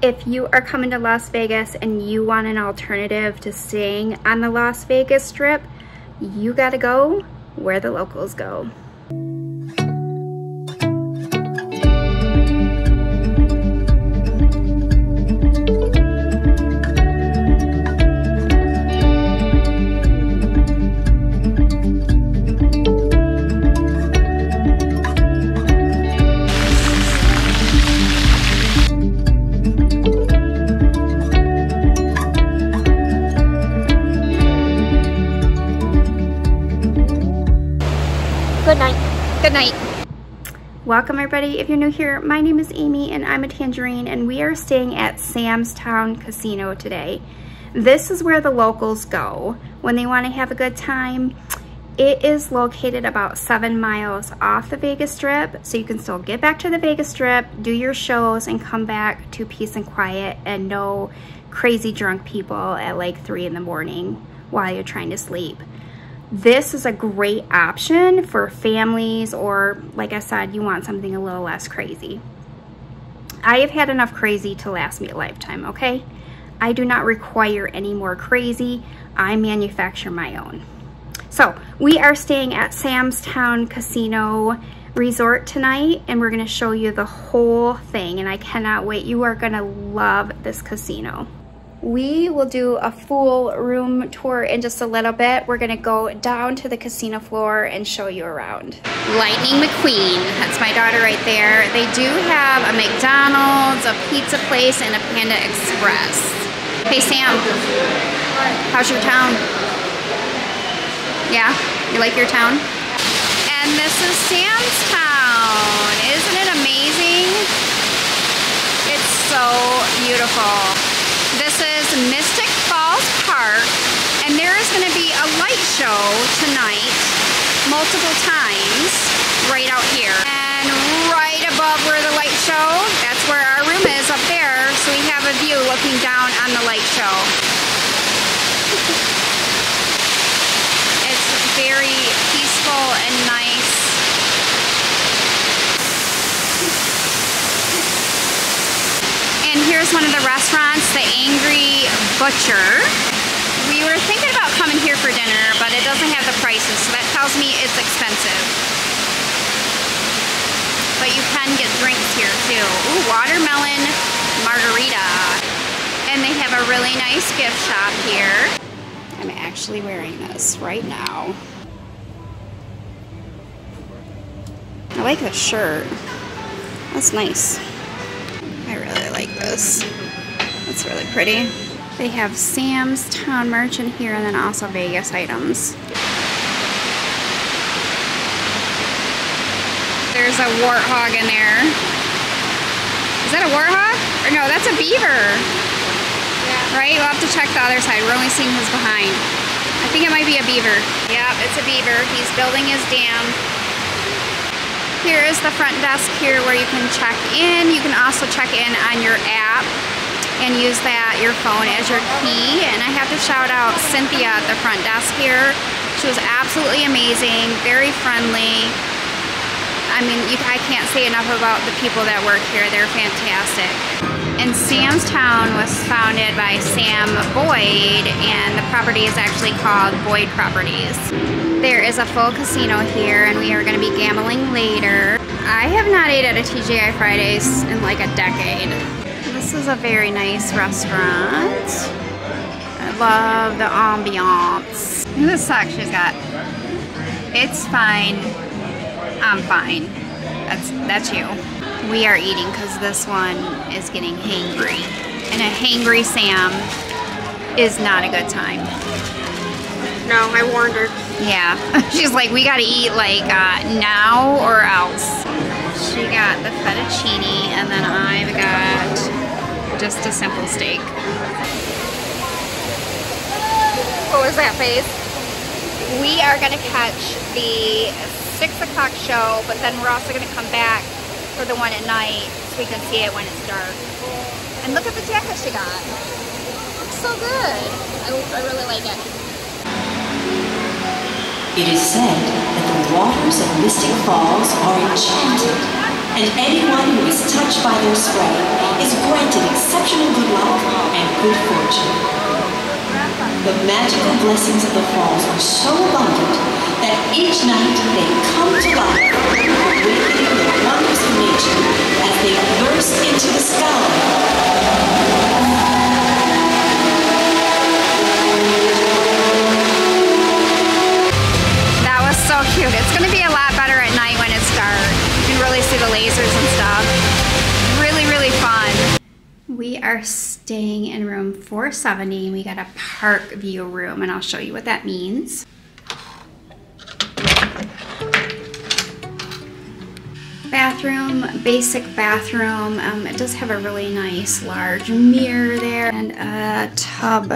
If you are coming to Las Vegas and you want an alternative to staying on the Las Vegas Strip, you gotta go where the locals go. Good night. Good night. Welcome everybody. If you're new here, my name is Amy and I'm a Tangerine and we are staying at Sam's Town Casino today. This is where the locals go when they want to have a good time. It is located about 7 miles off the Vegas Strip, so you can still get back to the Vegas Strip, do your shows, and come back to peace and quiet and no crazy drunk people at like 3 in the morning while you're trying to sleep. This is a great option for families, or like I said, you want something a little less crazy. I have had enough crazy to last me a lifetime, okay? I do not require any more crazy. I manufacture my own. So we are staying at Sam's Town Casino Resort tonight, and we're gonna show you the whole thing, and I cannot wait. You are gonna love this casino. We will do a full room tour in just a little bit. We're gonna go down to the casino floor and show you around. Lightning McQueen, that's my daughter right there. They do have a McDonald's, a pizza place, and a Panda Express. Hey Sam, how's your town? Yeah, you like your town? And this is Sam's Town. Isn't it amazing? It's so beautiful. This is Mystick Falls Park, and there is going to be a light show tonight, multiple times, right out here. And right above where the light show, that's where our room is up there, so we have a view looking down on the light show. It's very peaceful and nice. And here's one of the restaurants, the Angry Butcher. We were thinking about coming here for dinner, but it doesn't have the prices, so that tells me it's expensive. But you can get drinks here too. Ooh, watermelon margarita. And they have a really nice gift shop here. I'm actually wearing this right now. I like the shirt. That's nice. I really like this. It's really pretty. They have Sam's Town merch in here and then also Vegas items. There's a warthog in there. Is that a warthog? Or no, that's a beaver. Yeah. Right? We'll have to check the other side. We're only seeing his behind. I think it might be a beaver. Yeah, it's a beaver. He's building his dam. Here is the front desk here where you can check in. You can also check in on your app and use your phone as your key. And I have to shout out Cynthia at the front desk here. She was absolutely amazing, very friendly. I mean, I can't say enough about the people that work here. They're fantastic. And Sam's Town was founded by Sam Boyd, and the property is actually called Boyd Properties. There is a full casino here, and we are going to be gambling later. I have not ate at a TGI Fridays in like a decade. This is a very nice restaurant. I love the ambiance. Look at the sock she's got. It's fine. I'm fine. That's you. We are eating because this one is getting hangry. And a hangry Sam is not a good time. No, I warned her. Yeah. She's like, we gotta eat like now or else. She got the fettuccine and then I've got just a simple steak. What was that face? We are gonna catch the 6 o'clock show, but then we're also gonna come back for the one at night so we can see it when it's dark. And look at the jacket she got. Looks so good. I really like it. It is said that the waters of Mystick Falls are enchanted, and anyone who is touched by their spray is granted exceptional good luck and good fortune. The magical blessings of the falls are so abundant that each night they come to life, awakening the wonders of nature as they burst into the sky. So cute. It's going to be a lot better at night when it's dark. You can really see the lasers and stuff. Really, really fun. We are staying in room 470. We got a park view room, and I'll show you what that means. Bathroom, basic bathroom. It does have a really nice large mirror there and a tub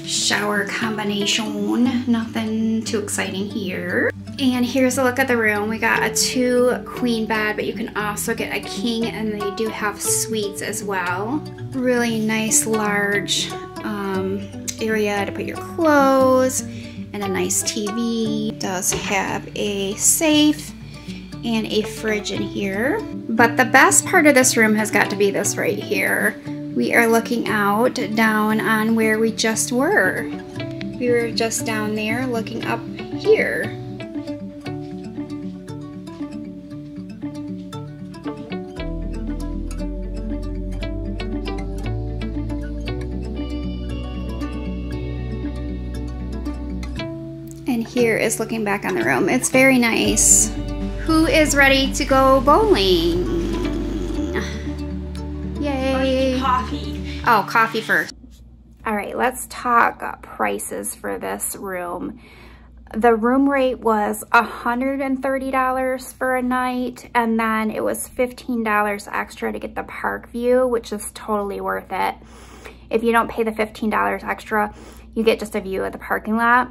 shower combination. Nothing too exciting here. And here's a look at the room. We got a 2 queen bed, but you can also get a king, and they do have suites as well. Really nice large area to put your clothes and a nice TV. It does have a safe and a fridge in here. But the best part of this room has got to be this right here. We are looking out down on where we just were. We were just down there looking up here. And here is looking back on the room. It's very nice. Who is ready to go bowling? Yay. Coffee. Oh, coffee first. All right, let's talk prices for this room. The room rate was $130 for a night, and then it was $15 extra to get the park view, which is totally worth it. If you don't pay the $15 extra, you get just a view of the parking lot.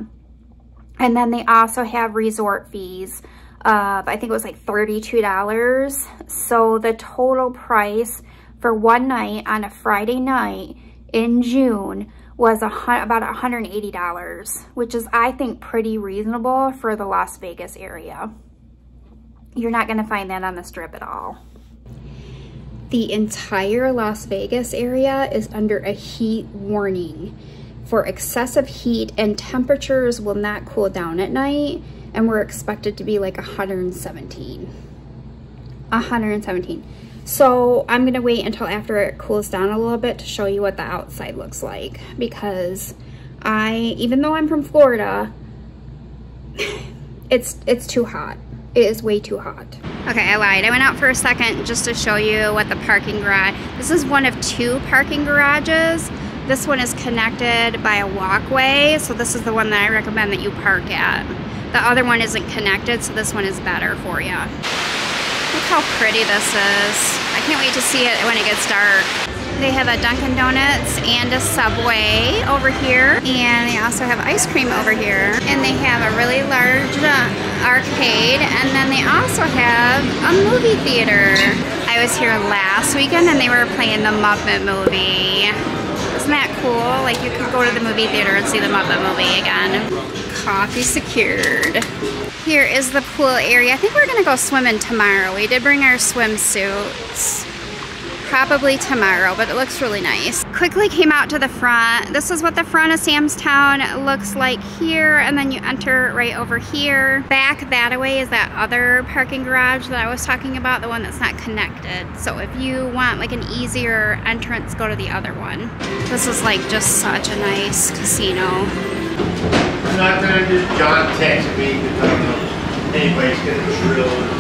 And then they also have resort fees. I think it was like $32. So the total price for one night on a Friday night in June was about $180, which is, I think, pretty reasonable for the Las Vegas area. You're not gonna find that on the Strip at all. The entire Las Vegas area is under a heat warning for excessive heat, and temperatures will not cool down at night, and we're expected to be like 117. So I'm gonna wait until after it cools down a little bit to show you what the outside looks like, because even though I'm from Florida, it's too hot. It is way too hot. Okay, I lied. I went out for a second just to show you what the parking garage. This is one of 2 parking garages. This one is connected by a walkway, so this is the one that I recommend that you park at. The other one isn't connected, so this one is better for you. Look how pretty this is. I can't wait to see it when it gets dark. They have a Dunkin' Donuts and a Subway over here, and they also have ice cream over here. And they have a really large arcade, and then they also have a movie theater. I was here last weekend and they were playing the Muppet movie. Isn't that cool? Like, you could go to the movie theater and see the Muppet movie again. Coffee secured. Here is the pool area. I think we're gonna go swimming tomorrow. We did bring our swimsuits. Probably tomorrow, but it looks really nice. Quickly came out to the front. This is what the front of Sam's Town looks like here, and then you enter right over here. Back that way is that other parking garage that I was talking about, the one that's not connected. So if you want like an easier entrance, go to the other one. This is like just such a nice casino. I'm not gonna do John text me because I don't know anybody's gonna drill.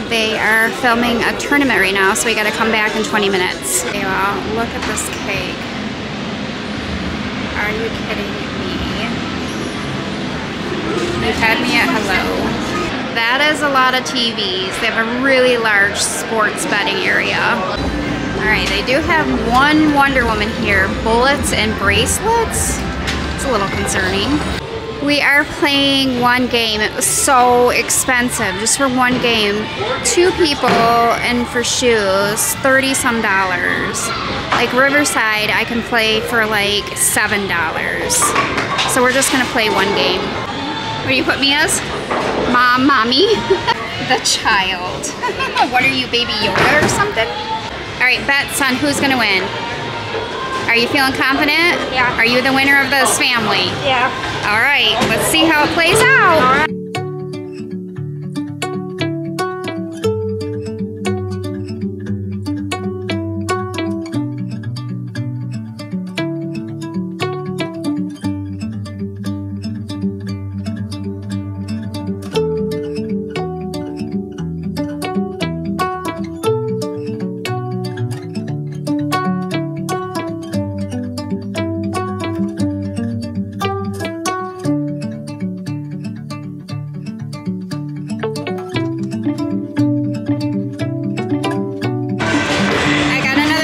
They are filming a tournament right now, so we gotta come back in 20 minutes. Okay, well, look at this cake. Are you kidding me? You had me at hello. That is a lot of TVs. They have a really large sports betting area. All right, they do have one Wonder Woman here. Bullets and bracelets. It's a little concerning. We are playing one game. It was so expensive just for one game. 2 people and for shoes, $30-some. Like Riverside, I can play for like $7. So we're just gonna play one game. What do you put me as? Mommy? The child. What are you, Baby Yoda or something? All right, bets on who's gonna win. Are you feeling confident? Yeah. Are you the winner of this family? Yeah. All right, let's see how it plays out. All right.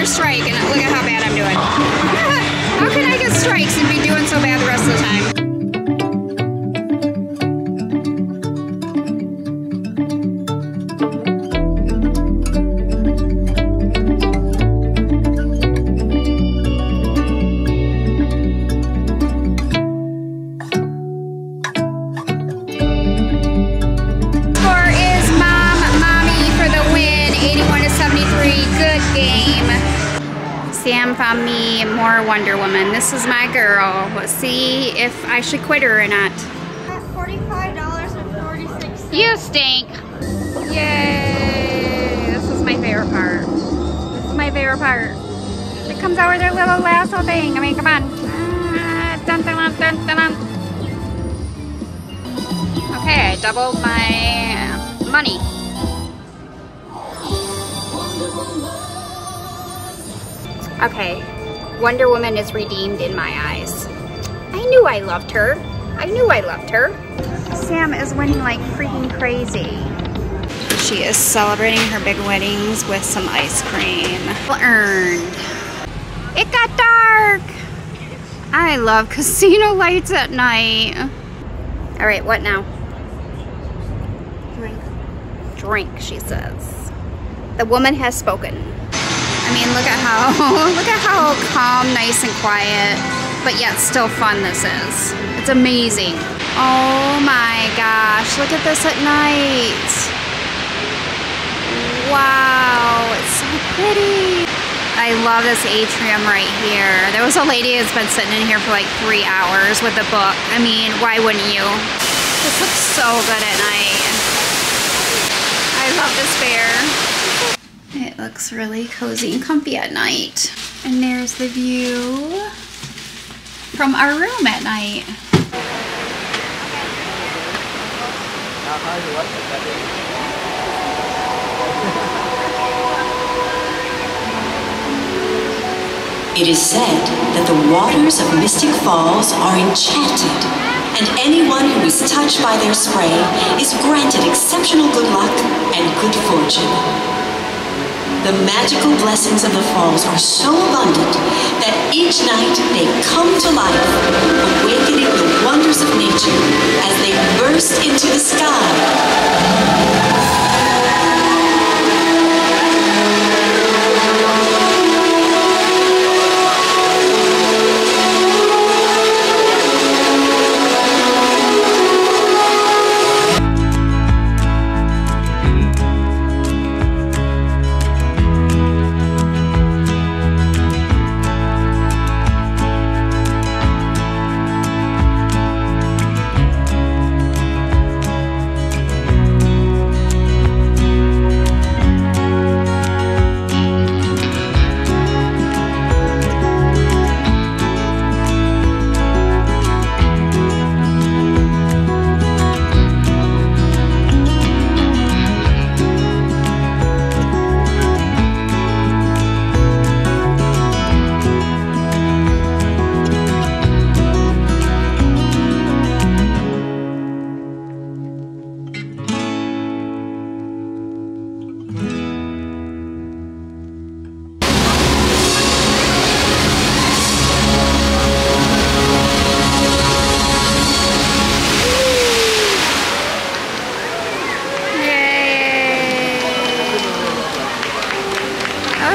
Strike, and look at how bad I'm doing. How can I get strikes and be doing so bad the rest of the time? Score is Mommy for the win, 81-73. Good game. Sam found me more Wonder Woman. This is my girl. Let's see if I should quit her or not. $45.46. You stink. Yay. This is my favorite part. This is my favorite part. It comes out with their little lasso thing. I mean, come on. Dun, dun, dun, dun, dun, dun. Okay, I doubled my money. Okay, Wonder Woman is redeemed in my eyes. I knew I loved her. I knew I loved her. Sam is winning like freaking crazy. She is celebrating her big winnings with some ice cream. Well earned. It got dark. I love casino lights at night. All right, what now? Drink. Drink, she says. The woman has spoken. I mean, look at how calm, nice, and quiet, but yet still fun this is. It's amazing. Oh my gosh, look at this at night. Wow, it's so pretty. I love this atrium right here. There was a lady that's been sitting in here for like 3 hours with a book. I mean, why wouldn't you? This looks so good at night. I love this fair. It looks really cozy and comfy at night. And there's the view from our room at night. It is said that the waters of Mystic Falls are enchanted, and anyone who is touched by their spray is granted exceptional good luck and good fortune. The magical blessings of the falls are so abundant that each night they come to life, awakening the wonders of nature as they burst into the sky.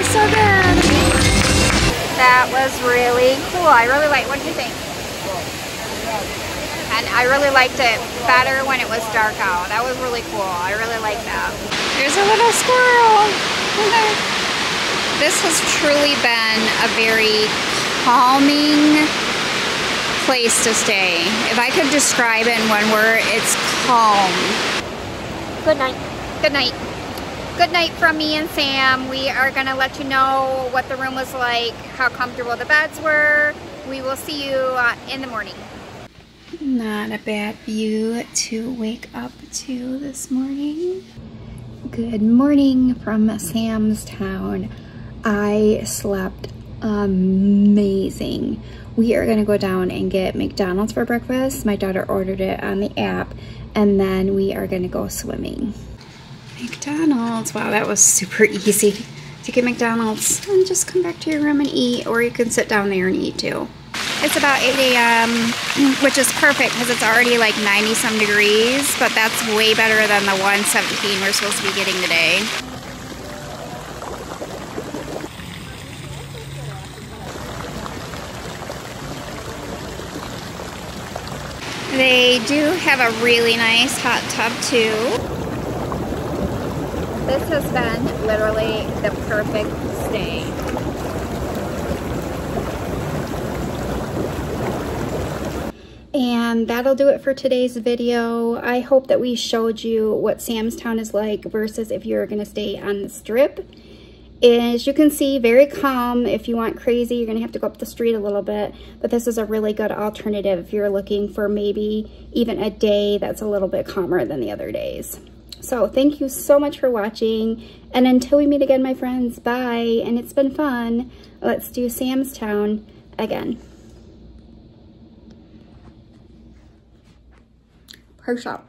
So good. That was really cool. I really like. What did you think? And I really liked it better when it was dark out. That was really cool. I really like that. There's a little squirrel. This has truly been a very calming place to stay. If I could describe it in one word, it's calm. Good night. Good night. Good night from me and Sam. We are gonna let you know what the room was like, how comfortable the beds were. We will see you in the morning. Not a bad view to wake up to this morning. Good morning from Sam's Town. I slept amazing. We are gonna go down and get McDonald's for breakfast. My daughter ordered it on the app, and then we are gonna go swimming. McDonald's, wow, that was super easy to get McDonald's. And just come back to your room and eat, or you can sit down there and eat too. It's about 8 a.m., which is perfect because it's already like 90-some degrees, but that's way better than the 117 we're supposed to be getting today. They do have a really nice hot tub too. This has been literally the perfect stay. And that'll do it for today's video. I hope that we showed you what Sam's Town is like versus if you're gonna stay on the Strip. As you can see, very calm. If you want crazy, you're gonna have to go up the street a little bit, but this is a really good alternative if you're looking for maybe even a day that's a little bit calmer than the other days. So thank you so much for watching, and until we meet again, my friends, bye. And it's been fun. Let's do Sam's Town again. Push up.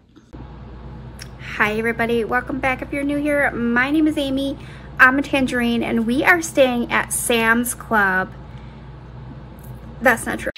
Hi everybody, welcome back. If you're new here, my name is Amy. I'm a Tangerine, and we are staying at Sam's Club. That's not true.